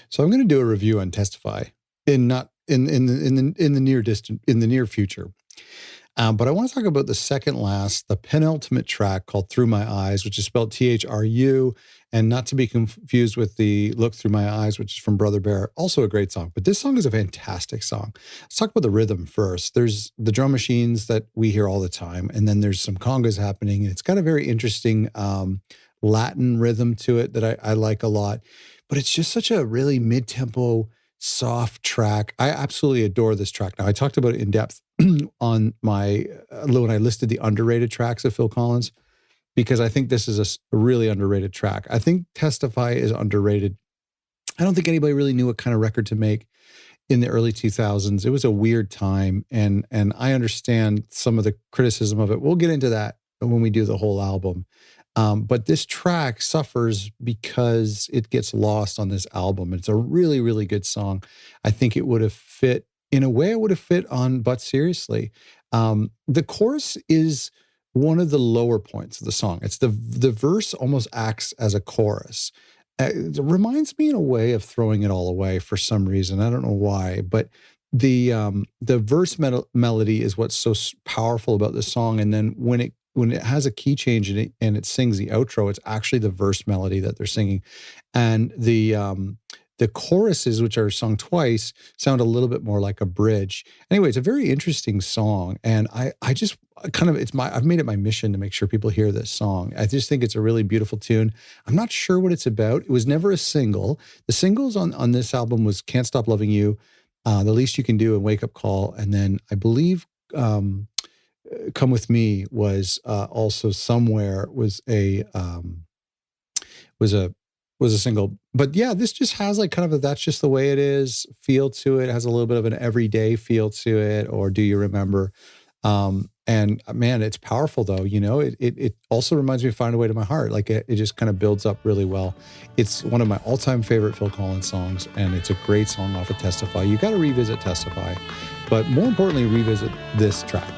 So I'm going to do a review on Testify in not in the near future. But I want to talk about the second last, the penultimate track called Thru My Eyes, which is spelled THRU, and not to be confused with the Look Through My Eyes, which is from Brother Bear, also a great song. But this song is a fantastic song. Let's talk about the rhythm first. There's the drum machines that we hear all the time, and then there's some congas happening. And it's got a very interesting Latin rhythm to it that I like a lot. But it's just such a really mid-tempo, soft track. I absolutely adore this track. Now, I talked about it in depth on my when I listed the underrated tracks of Phil Collins, because I think this is a really underrated track. I think Testify is underrated. I don't think anybody really knew what kind of record to make in the early 2000s. It was a weird time, and I understand some of the criticism of it. We'll get into that when we do the whole album. But this track suffers because it gets lost on this album. It's a really, really good song. I think it would have fit, in a way, it would have fit on But Seriously. The chorus is one of the lower points of the song. It's the verse almost acts as a chorus. It reminds me in a way of Throwing It All Away for some reason. I don't know why, but the verse melody is what's so powerful about this song. And then when it has a key change in it and it sings the outro, it's actually the verse melody that they're singing. And the choruses, which are sung twice, sound a little bit more like a bridge. Anyway, it's a very interesting song. And I just kind of, I've made it my mission to make sure people hear this song. I just think it's a really beautiful tune. I'm not sure what it's about. It was never a single. The singles on this album was Can't Stop Loving You, The Least You Can Do, and Wake Up Call. And then I believe, Come With Me was also somewhere was a single. But yeah, this just has like kind of a That's Just the Way It Is feel to it. It has a little bit of an everyday feel to it, or Do You Remember? And man, it's powerful though. You know, it also reminds me of Find a Way to My Heart. Like it just kind of builds up really well. It's one of my all-time favorite Phil Collins songs, and it's a great song off of Testify. You got to revisit Testify, but more importantly, revisit this track.